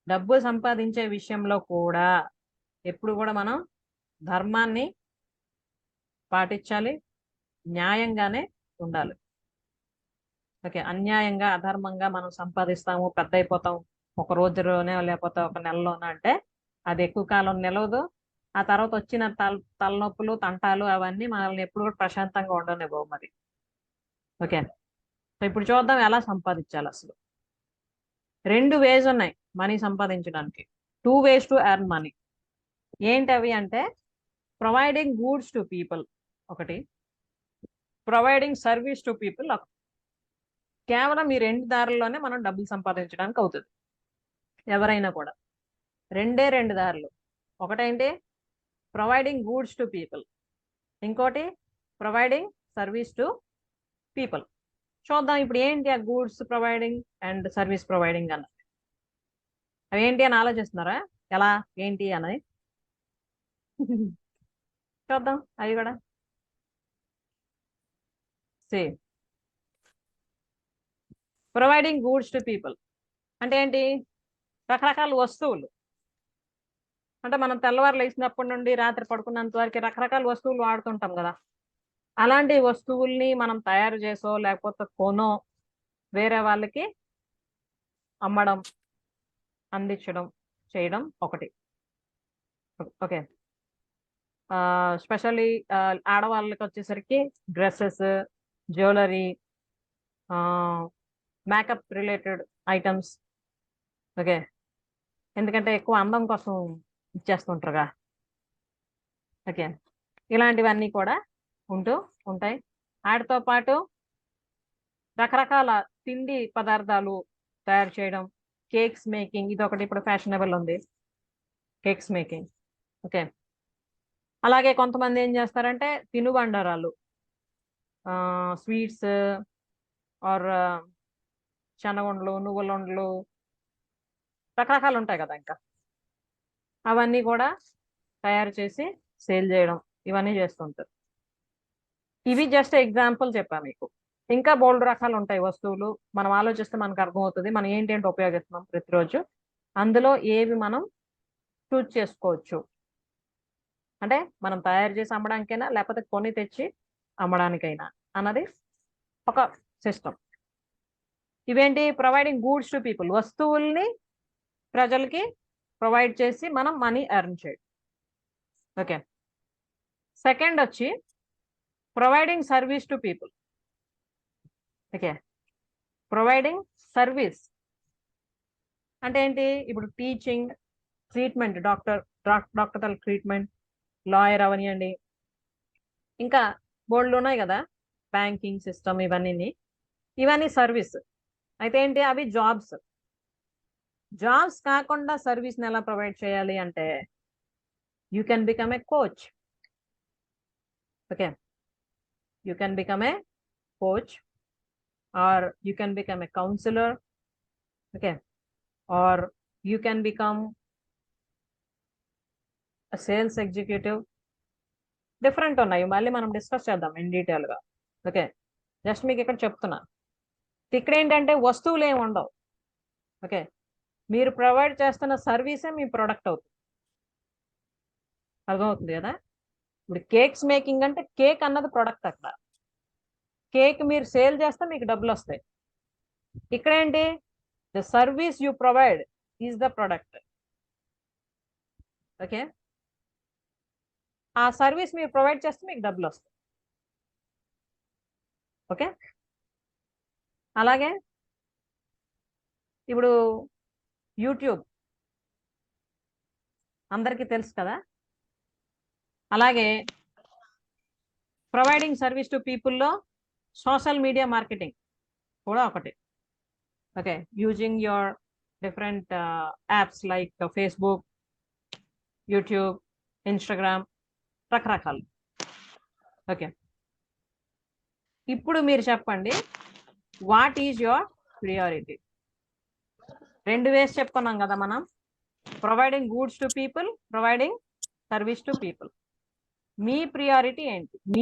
డబ్బు సంపాదించే విషయంలో కూడా ఎప్పుడు కూడా మనం ధర్మాన్ని పాటించాలి, న్యాయంగానే ఉండాలి. ఓకే, అన్యాయంగా అధర్మంగా మనం సంపాదిస్తాము, పెద్ద అయిపోతాం ఒక రోజులోనే లేకపోతే ఒక నెలలోనే అంటే అది ఎక్కువ కాలం నిలవదు. ఆ తర్వాత వచ్చిన తలనొప్పులు తంటాలు అవన్నీ మనల్ని ఎప్పుడు కూడా ప్రశాంతంగా ఉండనివ్వవు మరి. ఓకే, సో ఇప్పుడు చూద్దాం ఎలా సంపాదించాలి. అసలు 2 వేస్ ఉన్నాయి మనీ సంపాదించడానికి. 2 ways టు ఎర్న్ మనీ. ఏంటి అవి అంటే ప్రొవైడింగ్ గూడ్స్ టు పీపుల్ ఒకటి, ప్రొవైడింగ్ సర్వీస్ టు పీపుల్ ఒకటి. కేవలం ఈ 2 దారుల్లోనే మనం డబ్బులు సంపాదించడానికి అవుతుంది ఎవరైనా కూడా. 2 దారులు. ఒకటేంటి ప్రొవైడింగ్ గూడ్స్ టు పీపుల్, ఇంకోటి ప్రొవైడింగ్ సర్వీస్ టు పీపుల్. చూద్దాం ఇప్పుడు ఏంటి ఆ goods providing and service providing అన్నది. అవి ఏంటి అని ఆలోచిస్తున్నారా? ఎలా ఏంటి అని చూద్దాం అవి కూడా. Same providing goods to people అంటే ఏంటి? రకరకాల వస్తువులు. అంటే మనం తెల్లవారు లేచినప్పటి నుండి రాత్రి పడుకున్నంత వరకు రకరకాల వస్తువులు వాడుతుంటాం కదా. అలాంటి వస్తువుల్ని మనం తయారు చేసో లేకపోతే కొనో వేరే వాళ్ళకి అమ్మడం, అందించడం, చేయడం ఒకటి. ఓకే, స్పెషల్లీ ఆడవాళ్ళకి వచ్చేసరికి dresses, jewellery, makeup related items. Okay, ఎందుకంటే ఎక్కువ అందం కోసం ఇచ్చేస్తుంటారుగా. ఓకే, ఇలాంటివన్నీ కూడా ఉంటాయి. వాటితో పాటు రకరకాల తిండి పదార్థాలు తయారు చేయడం, కేక్స్ మేకింగ్, ఇది ఒకటి ఇప్పుడు ఫ్యాషనబుల్ ఉంది, కేక్స్ మేకింగ్. ఓకే, అలాగే కొంతమంది ఏం చేస్తారంటే తినుబండారాలు, స్వీట్స్ ఆర్ శనగుండలు, నువ్వులుండలు, రకరకాలు ఉంటాయి కదా, ఇంకా అవన్నీ కూడా తయారు చేసి సేల్ చేయడం, ఇవన్నీ చేస్తుంటారు. ఇవి జస్ట్ ఎగ్జాంపుల్ చెప్పా మీకు. ఇంకా బోల్డ్ రకాలు ఉంటాయి వస్తువులు. మనం ఆలోచిస్తే మనకు అర్థమవుతుంది మనం ఏంటంటే ఉపయోగిస్తున్నాం ప్రతిరోజు. అందులో ఏవి మనం చూజ్ చేసుకోవచ్చు. అంటే మనం తయారు చేసి అమ్మడానికైనా లేకపోతే కొని తెచ్చి అమ్మడానికైనా అన్నది ఒక సిస్టమ్. ఇవేంటి? ప్రొవైడింగ్ గూడ్స్ టు పీపుల్, వస్తువుల్ని ప్రజలకి ప్రొవైడ్ చేసి మనం మనీ ఎర్న్ చేయడం. ఓకే, సెకండ్ వచ్చి providing service to people. Okay, providing service అంటే ఏంటి? ఇప్పుడు teaching, treatment, doctoral treatment, lawyer అవనియండి, ఇంకా బోల్డ్ ఉన్నాయి కదా, బ్యాంకింగ్ సిస్టమ్, ఇవన్నీ సర్వీస్. అయితే ఏంటి? అవి జాబ్స్. జాబ్స్ కాకుండా సర్వీస్ని ఎలా ప్రొవైడ్ చేయాలి అంటే you can become a coach. Okay, you can become a coach or you can become a counsellor. Okay, or you can become sales executive. Different ఉన్నాయి, మళ్ళీ మనం డిస్కస్ చేద్దాం ఇన్ డీటెయిల్గా. ఓకే, జస్ట్ మీకు ఇక్కడ చెప్తున్నా. ఇక్కడ ఏంటంటే వస్తువులు ఏమి ఉండవు. ఓకే, మీరు ప్రొవైడ్ చేస్తున్న సర్వీసే మీ ప్రొడక్ట్ అవుతుంది. అర్థమవుతుంది కదా? ఇప్పుడు కేక్స్ మేకింగ్ అంటే కేక్ అన్నది ప్రొడక్ట్. అక్కడ కేక్ మీరు సేల్ చేస్తే మీకు డబ్బులు వస్తాయి. ఇక్కడ ఏంటి? The service you provide is the product. Okay, ఆ సర్వీస్ మీరు ప్రొవైడ్ చేస్తే మీకు డబ్బులు వస్తాయి. ఓకే, అలాగే ఇప్పుడు యూట్యూబ్ అందరికీ తెలుసు కదా. అలాగే ప్రొవైడింగ్ సర్వీస్ టు పీపుల్లో సోషల్ మీడియా మార్కెటింగ్ కూడా ఒకటి. Okay, using your different apps like Facebook, YouTube, Instagram, రకరకాలు. ఓకే, ఇప్పుడు మీరు చెప్పండి, what is your priority? 2 ways చెప్పుకున్నాం కదా మనం, providing goods to people, providing service to people. మీ ప్రియారిటీ ఏంటి?